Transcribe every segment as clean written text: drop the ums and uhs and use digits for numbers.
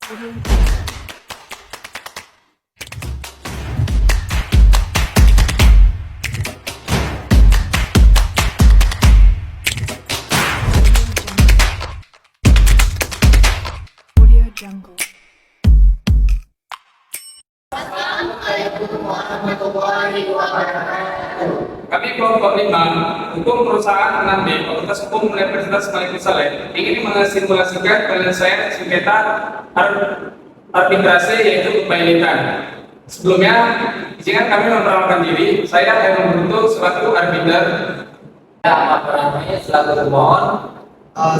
Jungle. Kami kelompok 5, Hukum Perusahaan 6B, Fakultas Hukum Universitas Malaysia Saleh, ingin mensimulasikan penyelesaian sengketa arbitrase yaitu kepemilikan. Sebelumnya, izinkan kami memperkenalkan diri. Saya Herman Bruto selaku arbiter. Ahmad Rahmi selaku termohon.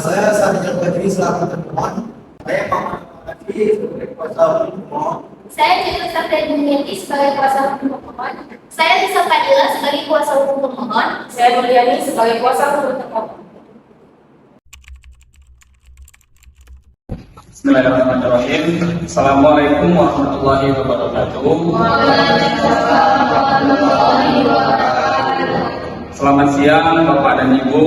Saya Sarjana Badri selaku termohon. Saya Muhammad Badri sebagai kuasa hukum termohon. Saya Judul Sabda Dumiati sebagai kuasa hukum termohon. Saya Lisa Fadila sebagai kuasa hukum termohon. Saya Mulyani sebagai kuasa hukum termohon. Bismillahirrahmanirrahim. Assalamualaikum warahmatullahi wabarakatuh. Selamat siang Bapak dan Ibu.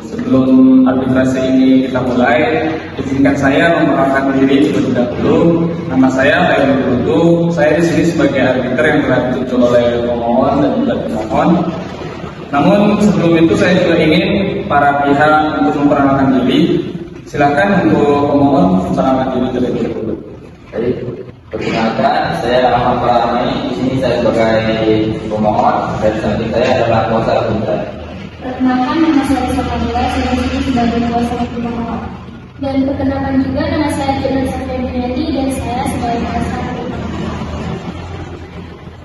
Sebelum arbitrase ini kita mulai, izinkan saya memperkenalkan diri terlebih dahulu. Nama saya Herman Bruto. Saya di sini sebagai arbiter yang telah dituju oleh pemohon dan juga termohon. Namun sebelum itu saya juga ingin para pihak untuk memperkenalkan diri. Silakan untuk pemohon memperkenalkan diri terlebih dahulu. Baik, perkenalkan saya Ahmad Rahmi. Di sini saya sebagai pemohon dan samping saya adalah kuasa hukum. Perkenalkan, nama saya Lisa Fadila, saya di sini sebagai kuasa hukum termohon. Dan perkenalkan juga nama saya Judul Sabda Dumiati dan saya sebagai kuasa hukum termohon.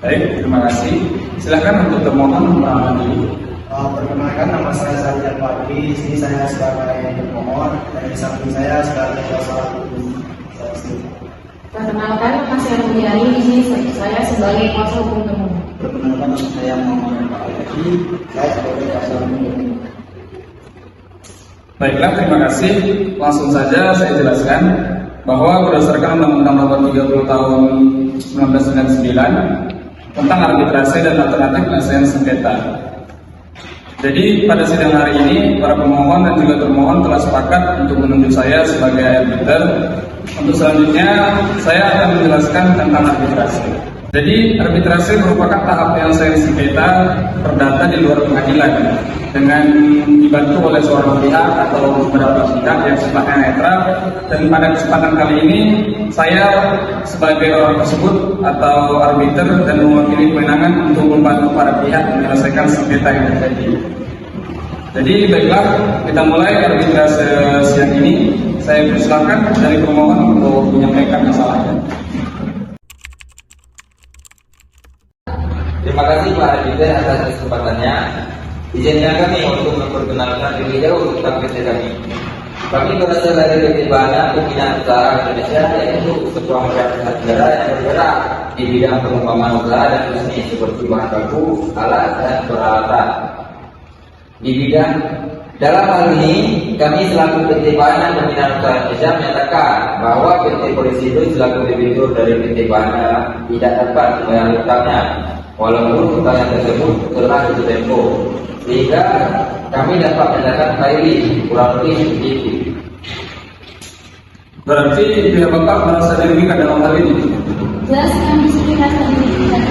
Baik, terima kasih. Silakan untuk termohon memperkenalkan diri. Perkenalkan, nama saya Sarjana Badri. Di sini saya sebagai termohon dan di samping saya sebagai kuasa hukum. Perkenalkan, nama saya Mulyani. Di sini saya sebagai kuasa hukum termohon. Perkenalkan, nama saya Muhammad Badri. Saya sebagai kuasa hukum termohon. Baiklah, terima kasih. Langsung saja saya jelaskan bahwa berdasarkan Undang-Undang Nomor 30 Tahun 1999 tentang arbitrase dan alternatif penyelesaian sengketa. Jadi pada sidang hari ini, para pemohon dan juga termohon telah sepakat untuk menunjuk saya sebagai arbiter. Untuk selanjutnya, saya akan menjelaskan tentang arbitrase. Jadi arbitrase merupakan tahap penyelesaian sengketa perdata di luar pengadilan dengan dibantu oleh seorang pihak atau beberapa pihak yang sifatnya netral. Dan pada kesempatan kali ini, saya sebagai orang tersebut atau arbiter dan mewakili kewenangan untuk membantu para pihak menyelesaikan sengketa yang terjadi. Jadi baiklah, kita mulai arbitrase siang ini. Saya persilakan dari pemohon untuk menyampaikan masalahnya. Terima kasih Pak Arbiter atas kesempatannya. Izinkan kami untuk memperkenalkan terlebih dahulu tentang PT kami. Kami berasal dari PT Bana Pembinaan Usaha Indonesia, yaitu sebuah masyarakat negara yang bergerak di bidang pengembangan usaha dan bisnis seperti bahan baku, alat dan peralatan. Di bidang dalam hal ini, kami selaku PT Bana Pembinaan Usaha Indonesia menyatakan bahwa PT Polisindo selaku debitur dari PT Bana tidak dapat membayar utangnya, walaupun utang yang tersebut telah jatuh tempo, sehingga kami dapat menyatakan faili kurang lebih seperti itu. Berarti pihak Bapak merasa dirugikan dalam hal ini? Jelas kami di sini merasa dirugikan.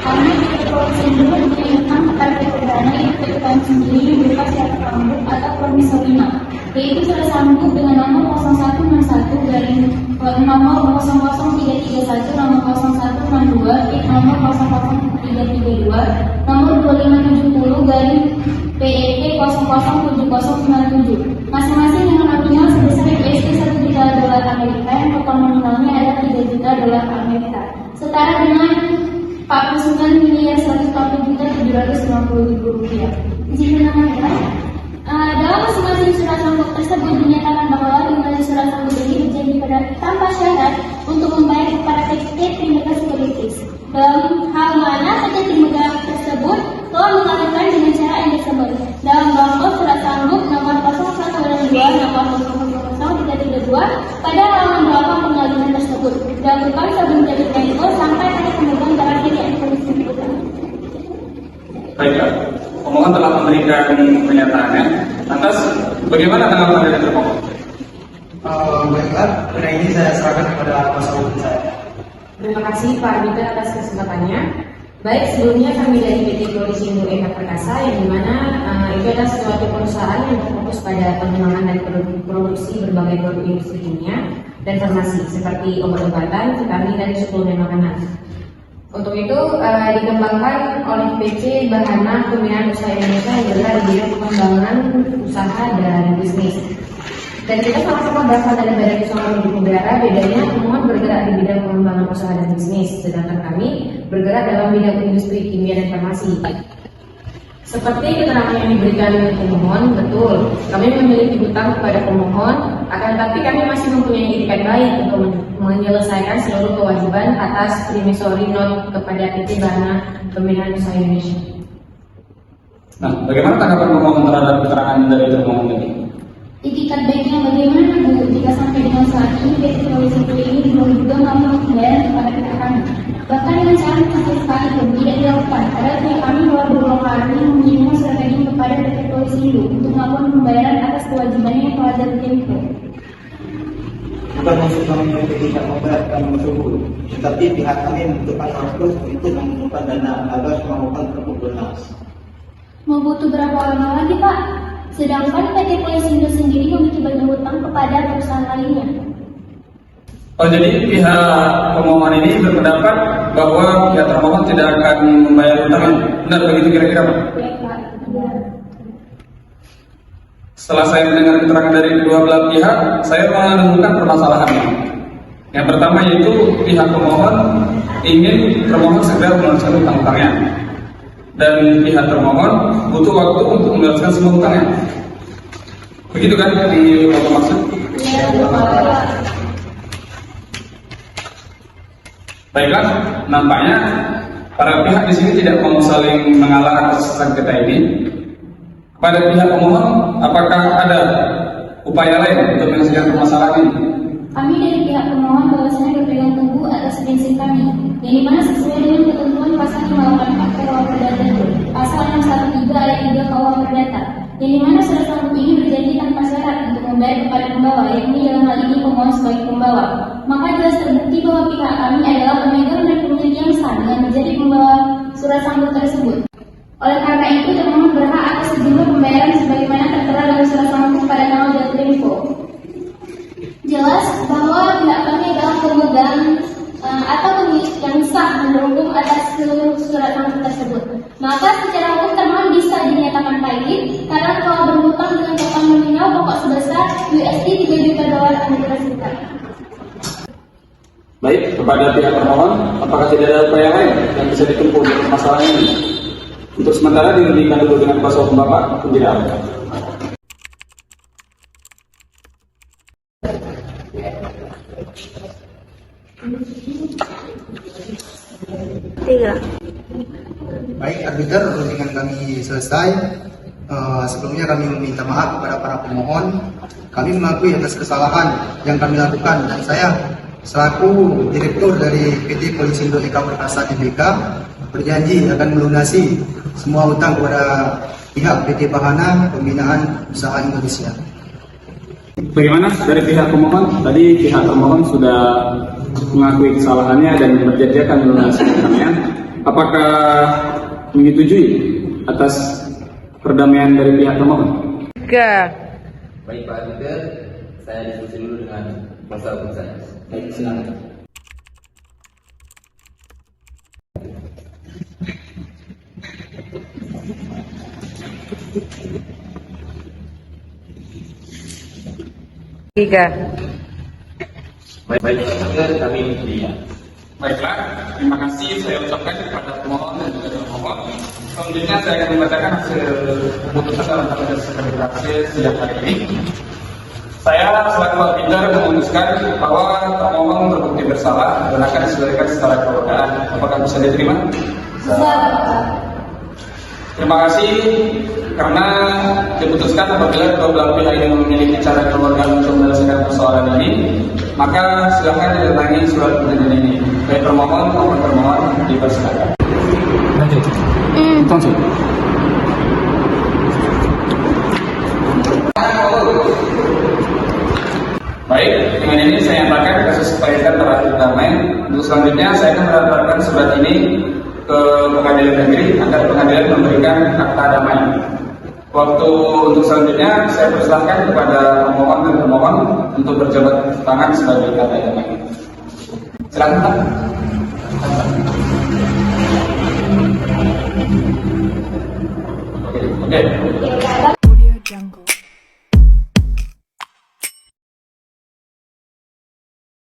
Karena PT Polisindo menginginkan kepada PT Bana itu PT Bana sendiri berupa syarat rambut atau promisorinya, yaitu sudah sambung dengan nomor 0161 dari nomor 00331, nomor 0162, nomor 00332, nomor 2570 dari PEP 007097, masing-masing dengan nominal sebesar USD 1 juta dolar Amerika yang total nominalnya adalah 3 juta dolar Amerika, setara dengan 49.140.750.000 rupiah. Di sini namanya dalam masing-masing surat sambung tersebut dinyatakan bahwa dengan surat sambung ini menjadi pada tanpa syarat untuk membayar kepada PT Trimegah Securities. Dalam hal mana PT Trimegah tersebut telah mengatakan dengan cara yang disebut dalam bangko surat sambung nomor 0122 nomor 00332 pada halaman 8 pengalihan tersebut dan bukan sebelum jadi tempo sampai pada pemegang terakhir yang disebutkan. Baiklah, pemohon telah memberikan pernyataannya. Lantas, bagaimana tanggapan dari termohon? Baiklah, Karena ini saya serahkan kepada kuasa hukum saya. Terima kasih Pak Arbiter atas kesempatannya. Baik, sebelumnya kami dari PT Polisindo Eka Perkasa yang dimana itu adalah suatu perusahaan yang berfokus pada pengembangan dan produksi berbagai produk industri kimia dan farmasi seperti obat-obatan, vitamin, dan suplemen makanan. Untuk itu dikembangkan oleh PC Bahana Pembinaan Usaha Indonesia yang bergerak di bidang pengembangan usaha dan bisnis. Dan kita sama-sama berasal dari Badan Usaha Milik Negara, bedanya pemohon bergerak di bidang pengembangan usaha dan bisnis, sedangkan kami bergerak dalam bidang industri kimia dan farmasi. Seperti keterangan yang diberikan pemohon, betul, kami memiliki hutang kepada pemohon, akan tetapi kami masih mempunyai itikat baik untuk menyelesaikan seluruh kewajiban atas promissory note kepada PT Bahana Pembinaan Usaha Indonesia. Nah, bagaimana tanggapan pemohon terhadap keterangan dari termohon ini? Itikat baiknya bagaimana Bu jika sampai dengan saat ini PT Polisindo ini belum juga melakukan pembayaran kepada pihak kami. Bahkan dengan cara sampai sekali pun tidak dilakukan. Padahal pihak kami telah berulang kali mengirimkan surat izin kepada PT Polisindo untuk melakukan pembayaran atas kewajibannya yang telah ditempuh. Bukan maksud kami untuk tidak membayarkan tersebut, tetapi pihak kami membutuhkan waktu untuk mengumpulkan dana agar melakukan tersebut lunas. Mau butuh berapa lama lagi Pak? Sedangkan PT Polisindo sendiri memiliki banyak hutang kepada perusahaan lainnya. Oh, jadi pihak pemohon ini berpendapat bahwa pihak termohon tidak akan membayar hutangnya. Benar begitu kira-kira Pak? Baik Pak. Ya. Setelah saya mendengar keterangan dari kedua belah pihak, saya menemukan permasalahannya. Yang pertama yaitu pihak pemohon ingin termohon segera melunaskan hutang-hutangnya, dan pihak termohon butuh waktu untuk melunaskan semua hutangnya. Begitu kan di maksud? Ya, Pak. Baiklah, nampaknya para pihak di sini tidak mau saling mengalah atas sengketa ini. Pada pihak pemohon, apakah ada upaya lain untuk menyelesaikan permasalahan ini? Kami dari pihak pemohon bahwasanya berpegang teguh atas prinsip kami, yang dimana sesuai dengan ketentuan pasal 584 KUH Perdata, pasal 613 ayat 3 KUH Perdata, yang dimana surat sanggup ini berjanji tanpa syarat untuk membayar kepada pembawa, yakni dalam hal ini pemohon sebagai pembawa. Maka jelas terbukti bahwa pihak kami adalah pemegang dan pemilik yang sah yang menjadi pembawa surat sanggup tersebut. Oleh karena itu, termohon berhak atas sejumlah pembayaran sebagaimana tertera dalam surat sanggup pada tanggal jatuh tempo. Jelas bahwa pihak kami adalah pemegang atau pemilik yang sah mendukung atas seluruh surat sanggup tersebut. Maka secara umum termohon bisa dinyatakan valid karena telah berhutang dengan total nominal pokok sebesar USD 3 juta dolar Amerika Serikat. Baik, kepada pihak termohon, apakah tidak ada upaya lain yang bisa ditempuh untuk masalah ini? Untuk sementara dihentikan dulu dengan kuasa hukum Bapak, tidak ada. Baik, arbiter, perundingan kami selesai. Sebelumnya kami meminta maaf kepada para pemohon. Kami mengakui atas kesalahan yang kami lakukan, dan saya selaku direktur dari PT Polisindo Eka Perkasa Tbk berjanji akan melunasi semua hutang kepada pihak PT Bahana Pembinaan Usaha Indonesia. Bagaimana dari pihak pemohon? Tadi pihak termohon sudah mengakui kesalahannya dan berjanji akan melunasi hutangnya. Apakah menyetujui atas perdamaian dari pihak termohon? Baik Pak Arbiter, saya diskusi dulu dengan kuasa hukum saya. Baik, silakan. Baik Pak Arbiter, kami menyetujui. Baiklah, terima kasih saya ucapkan kepada pemohon dan juga termohon. Selanjutnya saya akan membacakan hasil keputusan dalam proses sekretariat sidang hari ini. Saya selaku arbiter memutuskan bahwa termohon terbukti bersalah dan akan diselesaikan secara kekeluargaan. Apakah bisa diterima? Terima kasih karena diputuskan apabila kedua belah pihak yang memiliki cara kekeluargaan untuk menyelesaikan persoalan ini, maka silakan didatangi surat perjanjian ini. Baik termohon maupun termohon dipersilakan. Lanjut. Langsung. Baik, dengan ini saya nyatakan kasus pengadilan berakhir damai. Untuk selanjutnya saya akan mendaftarkan surat ini ke pengadilan negeri agar pengadilan memberikan akta damai. Waktu untuk selanjutnya saya persilahkan kepada pemohon dan termohon untuk berjabat tangan sebagai akta damai. Silakan Pak. Oke.